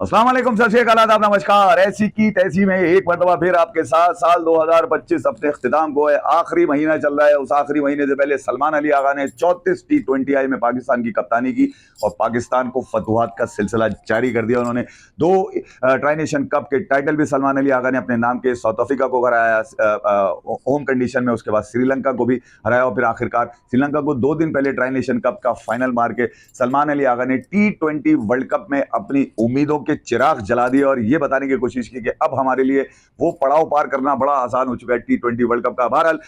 अस्सलाम वालेकुम, सत श्री अकाल, आदाब, नमस्कार। ऐसी की तैसी में एक मरतबा फिर आपके साथ साल 2025 अपने इख्तिताम को है। आखिरी महीना चल रहा है। उस आखिरी महीने से पहले सलमान अली आगा ने 34 T20 आई में पाकिस्तान की कप्तानी की और पाकिस्तान को फतुहात का सिलसिला जारी कर दिया। उन्होंने दो ट्राई नेशन कप के टाइटल भी सलमान अली आगा ने अपने नाम के साउथ अफ्रीका को हराया होम कंडीशन में, उसके बाद श्रीलंका को भी हराया और फिर आखिरकार श्रीलंका को 2 दिन पहले ट्राई नेशन कप का फाइनल मार के सलमान अली आगा ने T20 वर्ल्ड कप में अपनी उम्मीदों के चिराग जला दिए और ये बताने की कोशिश की कि अब हमारे लिए वो पड़ाव पार करना बड़ा आसान हो चुका है T20 वर्ल्ड कप का। बहरहाल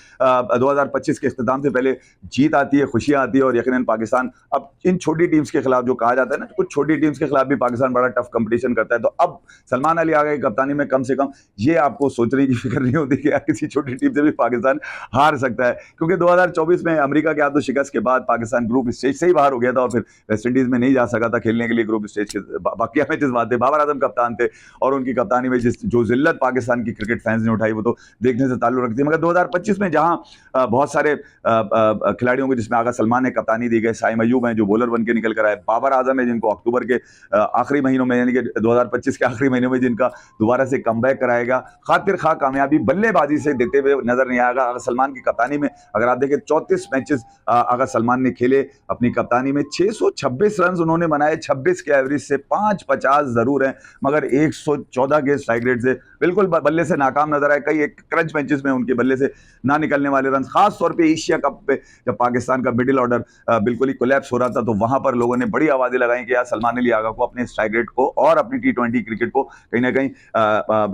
2025 के इख्तिताम से पहले जीत आती है, खुशियां आती है और यकीनन पाकिस्तान अब इन छोटी टीम्स के खिलाफ, जो कहा जाता है ना, कुछ छोटी टीम्स के खिलाफ भी पाकिस्तान बड़ा टफ कंपटीशन करता है, तो अब सलमान अली आगा की कप्तानी में कम से कम ये आपको सोचने की फिक्र नहीं होती कि यार किसी छोटी टीम से भी पाकिस्तान हार सकता है, क्योंकि 2024 में अमेरिका के हाथों शिकस्त के बाद पाकिस्तान ग्रुप स्टेज से ही बाहर हो गया था और फिर वेस्ट इंडीज में नहीं जा सका था खेलने के लिए ग्रुप स्टेज के बाकी मैचेस बाद थे। बाबर आजम कप्तान थे और उनकी कप्तानी में जो जिल्लत पाकिस्तान की क्रिकेट फैंस ने उठाई वो तो देखने से ताल्लुक रखती है। मगर 2025 में जहां बहुत सारे खिलाड़ियों को, जिसमें आगा सलमान ने कप्तानी दी गई, साइम अयूब हैं जो बॉलर बन के निकल कर आए, बाबर आजम है जिनको अक्टूबर के आखिरी महीनों में, यानी कि 2025 के आखिरी महीनों में जिनका दोबारा से कमबैक कराएगा, खातिर खा कामयाबी बल्लेबाजी से देते हुए नजर नहीं आएगा। अगर सलमान की कप्तानी में अगर आप देखें 34 मैचेस अगर सलमान ने खेले अपनी कप्तानी में, 626 रन उन्होंने बनाए, 26 के एवरेज से 550 जरूर है, मगर 114 के स्ट्राइक रेट से बिल्कुल बल्ले से नाकाम नजर आए। कई एक क्रंच मैचेस में उनके बल्ले से ना निकलने वाले रन, खास तौर पे एशिया कप पे जब पाकिस्तान का मिडिल ऑर्डर बिल्कुल ही कोलैप्स हो रहा था, तो वहां पर लोगों ने बड़ी आवाजें लगाई कि यार सलमान अली आगा को अपने स्ट्राइक रेट को और अपनी T20 क्रिकेट को कहीं ना कहीं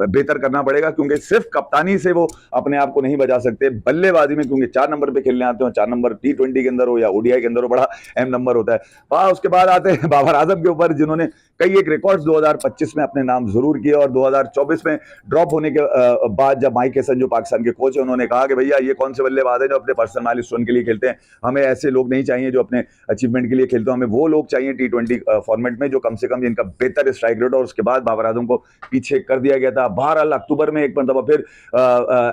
बेहतर करना पड़ेगा, क्योंकि सिर्फ कप्तानी से वो अपने आप को नहीं बचा सकते। बल्लेबाजी में क्योंकि 4 नंबर पे खेलने आते हो, 4 नंबर T20 के अंदर हो या ओडीआई के अंदर हो, बड़ा अहम नंबर होता है। उसके बाद आते हैं बाबर आजम के ऊपर, जिन्होंने कई एक रिकॉर्ड्स 2025 में अपने नाम जरूर किए और 2024 में ड्रॉप होने के बाद जब माइक हेसन जो पाकिस्तान के कोच है, उन्होंने कहा कि भैया ये कौन से बल्लेबाज है जो अपने पर्सनल माइलस्टोन के लिए खेलते हैं, हमें ऐसे लोग नहीं चाहिए जो अपने अचीवमेंट के लिए खेलते हो, हमें वो लोग चाहिए T20 फॉर्मेट में जो कम से कम जिनका बेहतर स्ट्राइक रेट हो। और उसके बाद बाबर आजम को पीछे कर दिया गया था। बहरहाल अक्टूबर में एक मरतबा फिर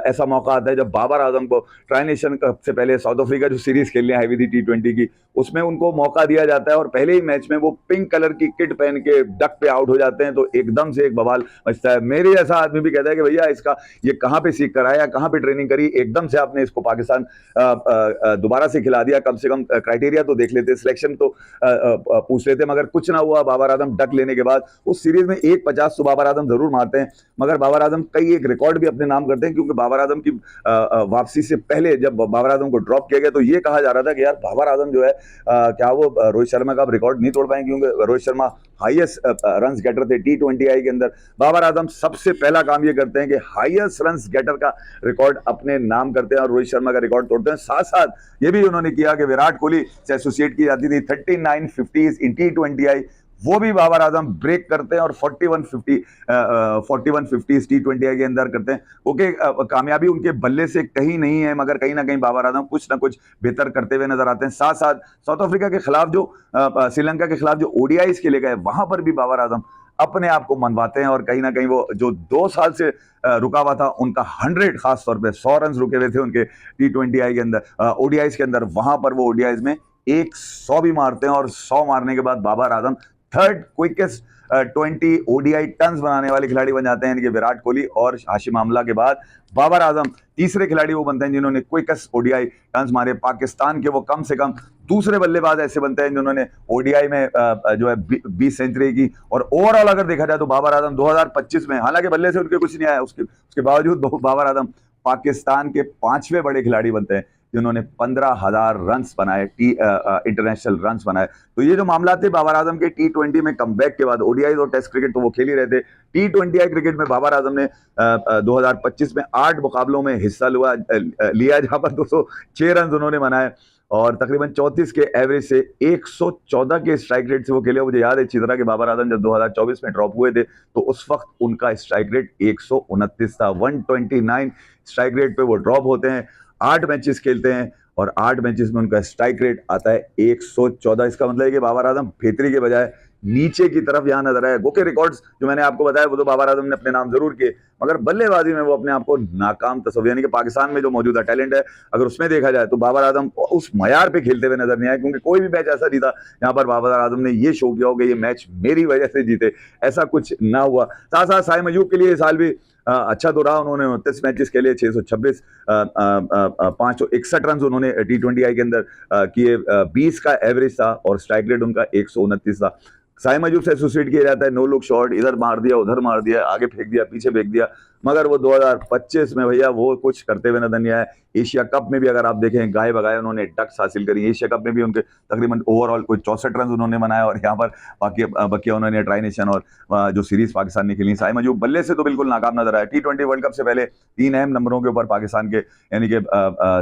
ऐसा मौका आता है जब बाबर आजम को ट्राई नेशन कप से पहले साउथ अफ्रीका जो सीरीज खेलने आई हुई थी T20 की, उसमें उनको मौका दिया जाता है और पहले ही मैच में वो पिंक कलर की किट पहन के डक पे आउट हो जाते हैं, तो एकदम से एक बवाल मचता है। मेरे जैसा आदमी भी कहता है कि भैया इसका ये कहां पे सीख कर आया, कहां पे ट्रेनिंग करी, एकदम से आपने इसको पाकिस्तान दोबारा से खिला दिया। कम से कम क्राइटेरिया तो देख लेते, सिलेक्शन तो पूछ लेते, मगर कुछ ना हुआ। बाबर आजम डक लेने के बाद उस सीरीज में 150 तो बाबर आजम जरूर मारते हैं, मगर बाबर आजम कई एक रिकॉर्ड भी अपने नाम करते हैं, क्योंकि बाबर आजम की वापसी से पहले जब बाबर आजम को ड्रॉप किया गया तो ये कहा जा रहा था कि यार बाबर आजम जो है क्या वो रोहित शर्मा का रिकॉर्ड नहीं तोड़ पाएंगे, क्योंकि Rohit Sharma highest runs getter थे T20 आई के अंदर। बाबर आजम सबसे पहला काम ये करते हैं कि हाईएस्ट रन्स गेटर का रिकॉर्ड अपने नाम करते हैं और रोहित शर्मा का रिकॉर्ड तोड़ते हैं। साथ साथ ये भी उन्होंने किया कि विराट कोहली से एसोसिएट की जाती थी 39 50s इन T20 आई, वो भी बाबर आजम ब्रेक करते हैं और 41 50 T20 के अंदर करते हैं। ओके, कामयाबी उनके बल्ले से कहीं नहीं है, मगर कहीं ना कहीं बाबर आजम कुछ ना कुछ बेहतर करते हुए नजर आते हैं। साथ साथ साउथ अफ्रीका के खिलाफ जो श्रीलंका के खिलाफ जो ओडीआईज खेले गए, वहां पर भी बाबर आजम अपने आप को मनवाते हैं और कहीं ना कहीं वो जो 2 साल से रुका हुआ था उनका 100, खास तौर पे 100 रन रुके हुए थे उनके T20 के अंदर, ओडीआईज के अंदर, वहां पर वो ओडीआईज में 100 भी मारते हैं और 100 मारने के बाद Babar Azam third quickest 20 ODI turns बनाने वाले खिलाड़ी बन जाते हैं, यानी कि विराट कोहली और हाशिम आमला के बाद बाबर आजम तीसरे खिलाड़ी वो बनते हैं जिन्होंने क्विकेस्ट ओडीआई टन्स मारे। पाकिस्तान के वो कम से कम दूसरे बल्लेबाज ऐसे बनते हैं जिन्होंने ओडीआई में जो है 20 सेंचुरी की। और ओवरऑल अगर देखा जाए तो बाबर आजम 2025 में, हालांकि बल्ले से उनके कुछ नहीं आया, उसके बावजूद बाबर आजम पाकिस्तान के 5वें बड़े खिलाड़ी बनते हैं जिन्होंने 15,000 रन्स बनाए, इंटरनेशनल रन्स बनाए। तो ये जो मामला थे बाबर आजम के T20 में कमबैक के बाद, ओडीआई और टेस्ट क्रिकेट तो वो खेल ही रहे थे, T20 क्रिकेट में बाबर आजम ने 2025 में 8 मुकाबलों में हिस्सा लिया, जहां पर 206 रन उन्होंने बनाए और तकरीबन 34 के एवरेज से 114 के स्ट्राइक रेट से वो खेले। मुझे याद है अच्छी तरह कि बाबर आजम जब 2024 में ड्रॉप हुए थे तो उस वक्त उनका स्ट्राइक रेट 129 था। 129 स्ट्राइक रेट पे वो ड्रॉप होते हैं, 8 मैचेस खेलते हैं और 8 मैचेस में उनका स्ट्राइक रेट आता है 114। इसका मतलब है कि बाबर आजम फेतरी के बजाय नीचे की तरफ यहाँ नजर आए। गोके रिकॉर्ड्स जो मैंने आपको बताया वो तो बाबर आजम ने अपने नाम जरूर किए, मगर बल्लेबाजी में वो अपने आप को नाकाम तस्वीर, यानी कि पाकिस्तान में जो मौजूदा टैलेंट है अगर उसमें देखा जाए तो बाबर आजम उस मयार पे खेलते हुए नजर नहीं आए, क्योंकि कोई भी मैच ऐसा नहीं था यहाँ पर बाबर आजम ने ये शो किया हो कि ये मैच मेरी वजह से जीते, ऐसा कुछ ना हुआ। साथ साथ साइम अयूब के लिए इस साल भी अच्छा तो रहा, उन्होंने 29 मैचेस के लिए 626 561 रन उन्होंने T20I के अंदर किए, 20 का एवरेज था और स्ट्राइक रेट उनका 129 था। साइम अयूब से एसोसिएट किया जाता है नो लुक शॉट, इधर मार दिया उधर मार दिया, आगे फेंक दिया पीछे फेंक दिया, मगर वो 2025 में भैया वो कुछ करते हुए नजर नहीं आया। एशिया कप में भी अगर आप देखें गाय बगाए उन्होंने डक्स हासिल करी, एशिया कप में भी उनके तकरीबन ओवरऑल कोई 64 रन उन्होंने बनाया, और यहाँ पर बाकी उन्होंने ट्राई नेशन और जो सीरीज पाकिस्तान ने खेली। साइम अयूब बल्ले से तो बिल्कुल नाकाम नजर आया। T20 वर्ल्ड कप से पहले 3 अहम नंबरों के ऊपर पाकिस्तान के, यानी कि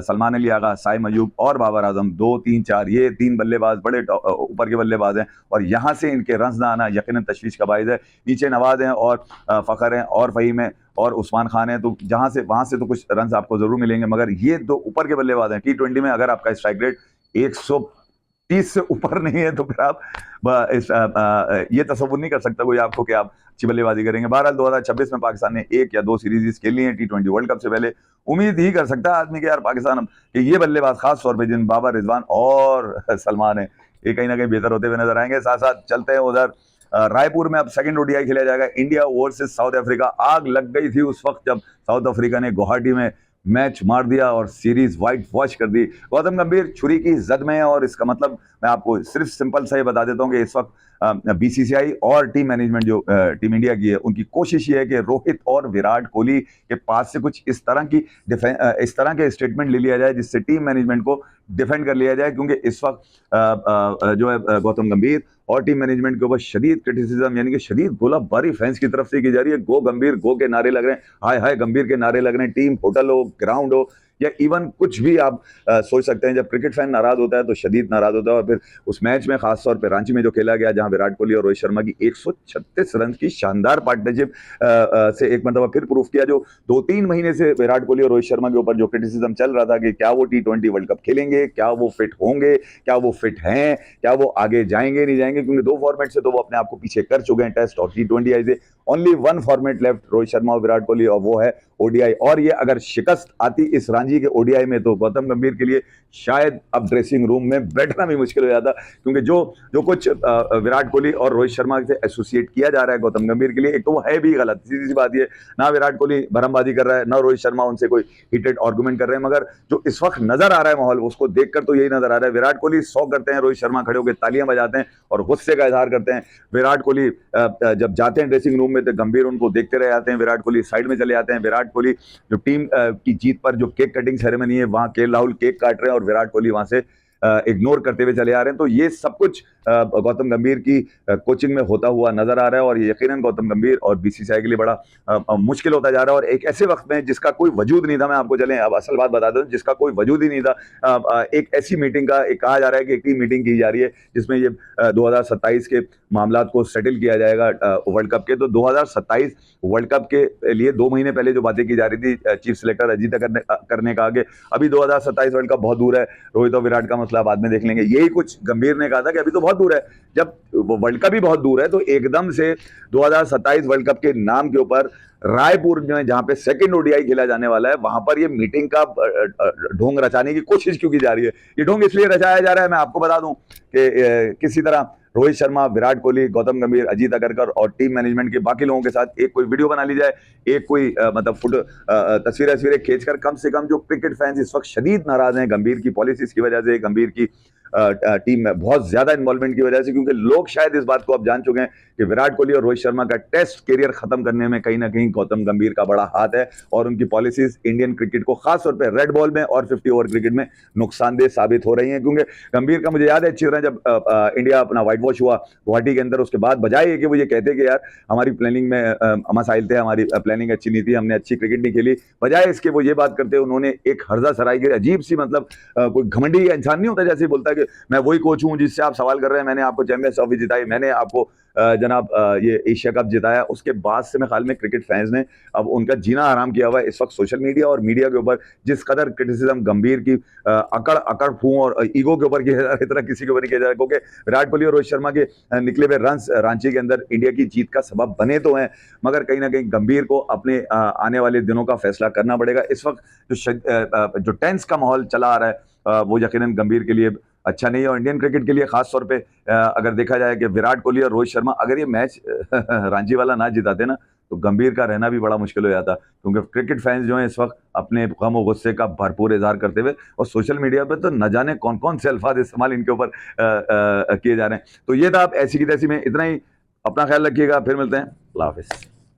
सलमान अली आगा, साइम अयूब और बाबर आजम, 2, 3, 4 ये 3 बल्लेबाज बड़े ऊपर के बल्लेबाज हैं, और यहाँ से इनके रन ना आना यकीनन तशवीश का बाइस है। नीचे नवाज हैं और फखर हैं और फहीम है और उस्मान खान है, तो जहां से वहां से तो कुछ रन आपको जरूर मिलेंगे, मगर ये 2 ऊपर के बल्लेबाज हैं। T20 में अगर आपका स्ट्राइक रेट 130 से ऊपर नहीं है तो फिर आप ये तस्वुर नहीं कर सकता कोई आपको कि आप अच्छी बल्लेबाजी करेंगे। बहरहाल 2026 में पाकिस्तान ने 1 या 2 सीरीज खेली है T20 वर्ल्ड कप से पहले। उम्मीद ही कर सकता है आदमी कि यार पाकिस्तान कि ये बल्लेबाज खास तौर पर जिन बाबर, रिजवान और सलमान है, ये कहीं ना कहीं बेहतर होते हुए नजर आएंगे। साथ साथ चलते हैं उधर रायपुर में अब सेकंड ODI खेला जाएगा, इंडिया वर्सेस साउथ अफ्रीका। आग लग गई थी उस वक्त जब साउथ अफ्रीका ने गुवाहाटी में मैच मार दिया और सीरीज व्हाइट वॉश कर दी। गौतम गंभीर छुरी की जद में है, और इसका मतलब मैं आपको सिर्फ सिंपल सा ये बता देता हूँ कि इस वक्त BCCI और टीम मैनेजमेंट जो टीम इंडिया की है उनकी कोशिश ये है कि रोहित और विराट कोहली के पास से कुछ इस तरह के स्टेटमेंट ले लिया जाए जिससे टीम मैनेजमेंट को डिफेंड कर लिया जाए, क्योंकि इस वक्त जो है गौतम गंभीर और टीम मैनेजमेंट के ऊपर शदीद क्रिटिसिज्म, यानी कि शदीद गोलाबारी फैंस की तरफ से की जा रही है। गो गंभीर गो के नारे लग रहे हैं, हाय हाय गंभीर के नारे लग रहे हैं। टीम होटल हो, ग्राउंड हो, या इवन कुछ भी आप सोच सकते हैं। जब क्रिकेट फैन नाराज होता है तो शदीद नाराज होता है, और फिर उस मैच में खासतौर पर रांची में जो खेला गया जहां विराट कोहली और रोहित शर्मा की 136 रन की शानदार पार्टनरशिप से एक मरतबा फिर प्रूफ किया। जो 2-3 महीने से विराट कोहली और रोहित शर्मा के ऊपर जो क्रिटिसिज्म चल रहा था कि क्या वो T20 वर्ल्ड कप खेलेंगे, क्या वो फिट होंगे, क्या वो फिट हैं, क्या वो आगे जाएंगे नहीं जाएंगे, क्योंकि 2 फॉर्मेट से तो वो अपने आप को पीछे कर चुके हैं, टेस्ट और T20 से। Only 1 format left Rohit Sharma और विराट कोहली, और वो है ODI। और ये अगर शिकस्त आती इस रांझी के ODI में तो गौतम गंभीर के लिए शायद अब ड्रेसिंग रूम में बैठना भी मुश्किल हो जाता, क्योंकि जो कुछ विराट कोहली और रोहित शर्मा से एसोसिएट किया जा रहा है गौतम गंभीर के लिए, एक तो वो है भी गलत। सीधी सी बात ये, ना विराट कोहली भरमबाजी कर रहा है, ना रोहित शर्मा उनसे कोई हीटेड आर्गुमेंट कर रहे हैं, मगर जो इस वक्त नजर आ रहा है माहौल, उसको देखकर तो यही नजर आ रहा है। विराट कोहली 100 करते हैं, रोहित शर्मा खड़े होकर तालियां बजाते हैं और गुस्से का इजहार करते हैं। विराट कोहली जब जाते हैं ड्रेसिंग रूम में तो गंभीर उनको देखते रह जाते हैं, विराट कोहली साइड में चले जाते हैं। विराट कोहली जो टीम की जीत पर जो केक कटिंग सेरेमनी है वहां KL राहुल केक काट रहे हैं और विराट कोहली वहां से इग्नोर करते हुए चले आ रहे हैं। तो ये सब कुछ गौतम गंभीर की कोचिंग में होता हुआ नजर आ रहा है, और ये यकीनन गौतम गंभीर और BCCI के लिए बड़ा मुश्किल होता जा रहा है। और एक ऐसे वक्त में जिसका कोई वजूद नहीं था, मैं आपको चलें अब असल बात बता दूं, जिसका कोई वजूद ही नहीं था, एक ऐसी मीटिंग का एक कहा जा रहा है कि एक टीम मीटिंग की जा रही है जिसमें ये 2027 के मामला को सेटल किया जाएगा वर्ल्ड कप के। तो 2027 वर्ल्ड कप के लिए 2 महीने पहले जो बातें की जा रही थी चीफ सिलेक्टर अजीत करने का आगे, अभी 2027 वर्ल्ड कप बहुत दूर है, रोहित और विराट का मसला बाद में देख लेंगे, यही कुछ गंभीर ने कहा था कि अभी तो बहुत दूर है। जब वर्ल्ड कप भी बहुत दूर है तो एकदम से 2027 वर्ल्ड कप के नाम के ऊपर रायपुर में जहां पे सेकंड ODI खेला जाने वाला है, वहां पर ये मीटिंग का ढोंग रचाने की कोशिश क्यों की जा रही है? ये ढोंग इसलिए रचाया जा रहा है, मैं आपको बता दूं कि किसी तरह रोहित शर्मा, विराट कोहली, गौतम गंभीर, अजीत अगरकर और टीम मैनेजमेंट के बाकी लोगों के साथ एक कोई वीडियो बना ली जाए, एक कोई मतलब तस्वीरें खींचकर, कम से कम जो क्रिकेट फैंस इस वक्त शदीद नाराज हैं गंभीर की पॉलिसीज की वजह से, गंभीर की टीम में बहुत ज्यादा इन्वॉल्वमेंट की वजह से, क्योंकि लोग शायद इस बात को अब जान चुके हैं कि विराट कोहली और रोहित शर्मा का टेस्ट करियर खत्म करने में कहीं ना कहीं गौतम गंभीर का बड़ा हाथ है, और उनकी पॉलिसीज इंडियन क्रिकेट को खासतौर पर रेड बॉल में और 50 ओवर क्रिकेट में नुकसानदेह साबित हो रही हैं। क्योंकि गंभीर का मुझे याद है अच्छी तरह जब इंडिया अपना व्हाइट वॉश हुआ गुवाहाटी के अंदर, उसके बाद बजाय कि वो ये कहते कि यार हमारी प्लानिंग में मसाइल थे, हमारी प्लानिंग अच्छी नहीं थी, हमने अच्छी क्रिकेट नहीं खेली, बजाय इसके वो ये बात करते उन्होंने एक हर्जा सराय के अजीब सी मतलब कोई घमंडी इंसान नहीं होता जैसे बोलता है कि मैं वही कोच हूँ जिससे आप सवाल कर रहे हैं, मैंने आपको चैंपियंस ट्रॉफी जिताई, मैंने आपको जनाब ये एशिया कप जिताया। उसके बाद से मैं ख्याल में क्रिकेट फैंस ने अब उनका जीना आराम किया हुआ है। इस वक्त सोशल मीडिया और मीडिया के ऊपर जिस कदर क्रिटिसिज्म गंभीर की अकड़ अकड़ फू और ईगो के ऊपर किया जा रहा है, इतना किसी के ऊपर नहीं किया जा रहा, क्योंकि विराट कोहली और रोहित शर्मा के निकले हुए रन रांची के अंदर इंडिया की जीत का सबब बने तो हैं, मगर कहीं ना कहीं गंभीर को अपने आने वाले दिनों का फैसला करना पड़ेगा। इस वक्त जो टेंस का माहौल चला आ रहा है वो यकीनन गंभीर के लिए अच्छा नहीं है। और इंडियन क्रिकेट के लिए खास तौर पे अगर देखा जाए कि विराट कोहली और रोहित शर्मा अगर ये मैच रांची वाला ना जिताते ना, तो गंभीर का रहना भी बड़ा मुश्किल हो जाता, क्योंकि क्रिकेट फैंस जो हैं इस वक्त अपने गम और गुस्से का भरपूर इजहार करते हुए, और सोशल मीडिया पे तो न जाने कौन कौन से अल्फाज इस्तेमाल इनके ऊपर किए जा रहे हैं। तो ये था आप ऐसी की तैसी में, इतना ही। अपना ख्याल रखिएगा, फिर मिलते हैं। अल्लाह हाफिज।